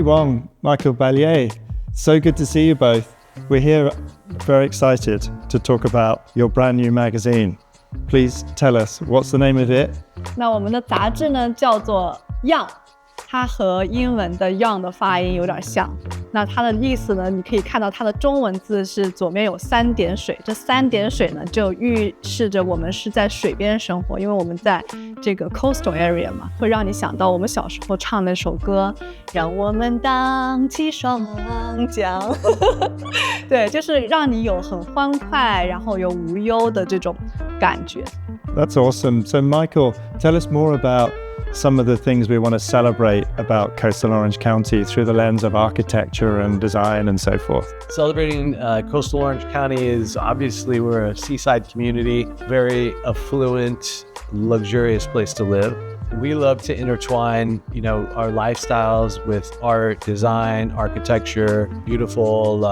Ruby Wang, Michael Balliet, so good to see you both. We're here very excited to talk about your brand new magazine. Please tell us, what's the name of it? 那我们的杂志呢叫做 Young， 它和英文的 Young 的发音有点像。那它的意思呢，你可以看到它的中文字是左边有3点水，这3点水呢就预示着我们是在水边生活，因为我们在这个 coastal area 嘛，会让你想到我们小时候唱那首歌，让我们荡起双桨。对，就是让你有很欢快，然后有无忧的这种感觉。That's awesome. So Michael, tell us more about some of the things we want to celebrate about coastal Orange County through the lens of architecture and design and so forth. Celebrating coastal Orange County is obviously we're a seaside community, very affluent, luxurious place to live. We love to intertwine, our lifestyles with art, design, architecture, beautiful,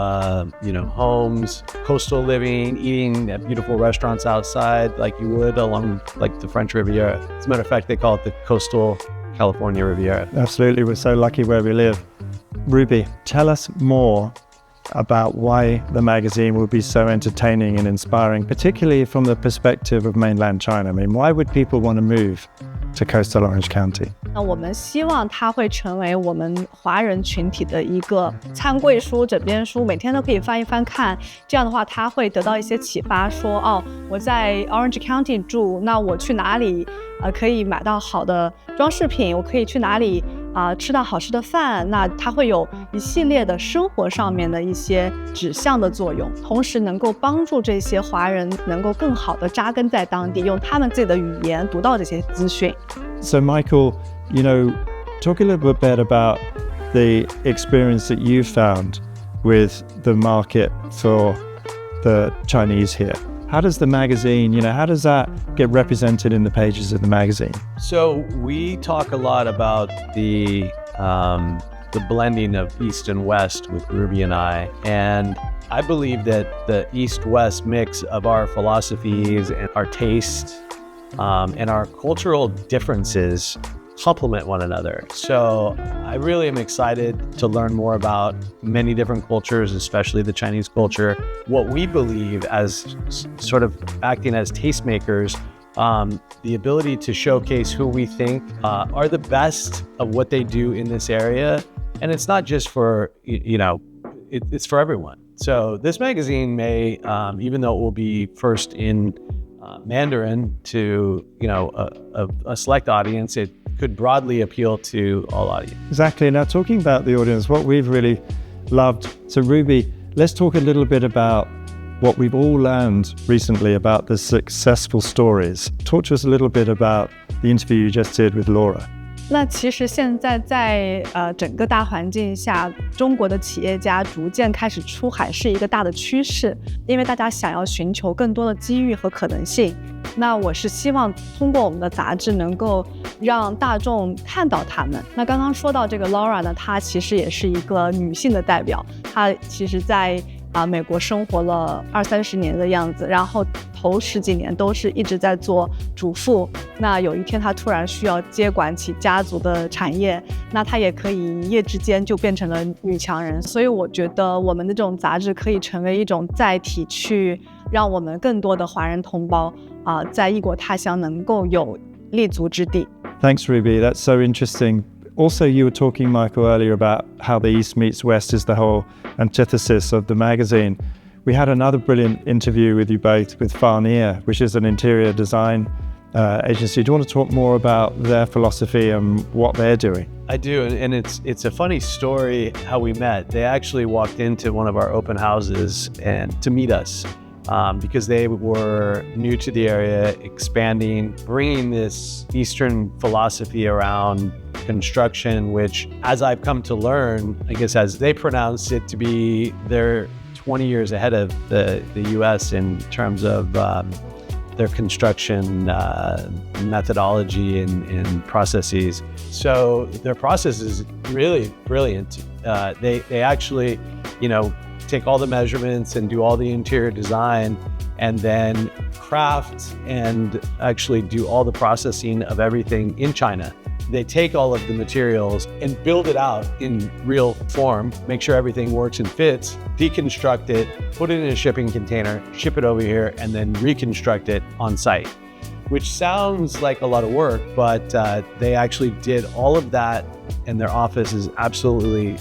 homes, coastal living, eating at beautiful restaurants outside like you would along like the French Riviera. As a matter of fact, they call it the coastal California Riviera. Absolutely. We're so lucky where we live. Ruby, tell us more about why the magazine will be so entertaining and inspiring, particularly from the perspective of mainland China. I mean, why would people want to move to coastal Orange County? 那我们希望它会成为我们华人群体的一个餐柜书、枕边书，每天都可以翻一翻看。这样的话，他会得到一些启发，说我在 Orange County 住，那我去哪里可以买到好的装饰品？我可以去哪里吃到好吃的饭？那它会有一系列的生活上面的一些指向的作用，同时能够帮助这些华人能够更好的扎根在当地，用他们自己的语言读到这些资讯。So Michael, talk a little bit about the experience that you found with the market for the Chinese here. How does the magazine, how does that get represented in the pages of the magazine? So we talk a lot about the blending of East and West with Ruby and I. And I believe that the East-West mix of our philosophies and our taste and our cultural differences complement one another. So I really am excited to learn more about many different cultures, especially the Chinese culture. What we believe as sort of acting as tastemakers, the ability to showcase who we think are the best of what they do in this area. And it's not just for, it's for everyone. So this magazine may, even though it will be first in Mandarin to, a select audience, it could broadly appeal to all audiences. Exactly. Now, talking about the audience, what we've really loved. So Ruby, let's talk a little bit about what we've all learned recently about the successful stories. Talk to us a little bit about the interview you just did with Laura. 那其实现在在整个大环境下，中国的企业家逐渐开始出海是一个大的趋势，因为大家想要寻求更多的机遇和可能性。那我是希望通过我们的杂志能够让大众看到他们。那刚刚说到这个 Laura 呢，她其实也是一个女性的代表，她其实在美国生活了20-30年的样子，然后头10几年都是一直在做主妇。那有一天她突然需要接管起家族的产业，那她也可以一夜之间就变成了女强人。所以我觉得我们的这种杂志可以成为一种载体，去让我们更多的华人同胞在异国他乡能够有立足之地。 Thanks, Ruby. That's so interesting. Also, you were talking, Michael, earlier about how the East meets West is the whole antithesis of the magazine. We had another brilliant interview with you both with Farnier, which is an interior design agency. Do you want to talk more about their philosophy and what they're doing? I do, and it's a funny story how we met. They actually walked into one of our open houses and to meet us. Because they were new to the area, expanding, bringing this Eastern philosophy around construction, which, as I've come to learn, I guess as they pronounce it, to be they're 20 years ahead of the US in terms of their construction methodology and processes. So their process is really brilliant. They actually, take all the measurements and do all the interior design and then craft and actually do all the processing of everything in China. they take all of the materials and build it out in real form, make sure everything works and fits, deconstruct it, put it in a shipping container, ship it over here, and then reconstruct it on site, which sounds like a lot of work, but they actually did all of that, and their office is absolutely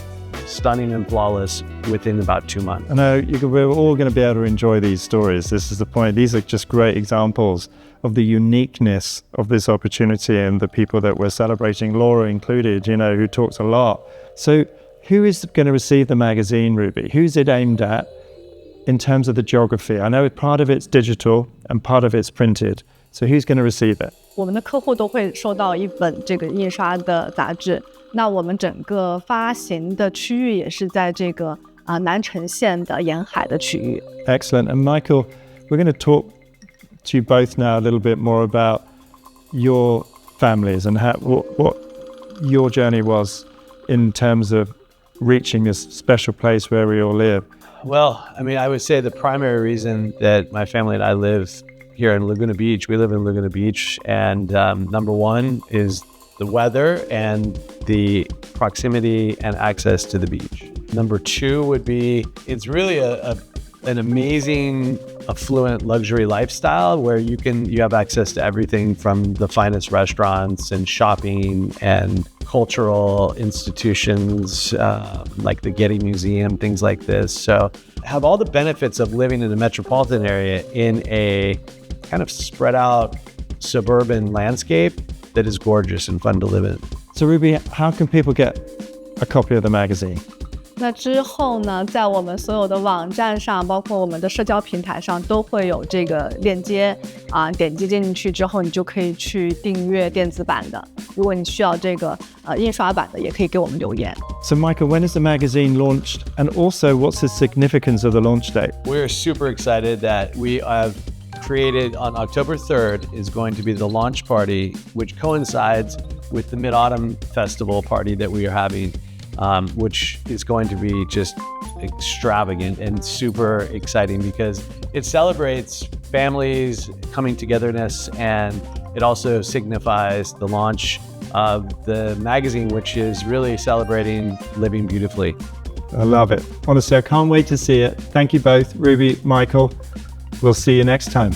stunning and flawless within about 2 months. I know we're all going to be able to enjoy these stories. This is the point. These are just great examples of the uniqueness of this opportunity and the people that we're celebrating, Laura included, who talks a lot. So who is going to receive the magazine, Ruby? Who's it aimed at in terms of the geography? I know part of it's digital and part of it's printed. So who's going to receive it? 我们的客户都会收到一本这个印刷的杂志。那我们整个发行的区域也是在这个南城县的沿海的区域。 Excellent. And Michael, we're going to talk to you both now a little bit more about your families and what your journey was in terms of reaching this special place where we all live. Well, I would say the primary reason that my family and I live here in Laguna Beach, we live in Laguna Beach, and number one is the weather and the proximity and access to the beach. Number two would be, it's really an amazing, affluent luxury lifestyle where you have access to everything from the finest restaurants and shopping and cultural institutions like the Getty Museum, things like this. So have all the benefits of living in a metropolitan area in a kind of spread out suburban landscape that is gorgeous and fun to live in. So Ruby, how can people get a copy of the magazine? 那之后呢，在我们所有的网站上，包括我们的社交平台上，都会有这个链接点击进去之后，你就可以去订阅电子版的。如果你需要这个印刷版的，也可以给我们留言。 So Michael, when is the magazine launched? And also, what's the significance of the launch date? We're super excited that we have created on October 3rd is going to be the launch party, which coincides with the Mid-Autumn Festival party that we are having, which is going to be just extravagant and super exciting because it celebrates families coming togetherness, and it also signifies the launch of the magazine, which is really celebrating living beautifully. I love it. Honestly, I can't wait to see it. Thank you both, Ruby, Michael. We'll see you next time.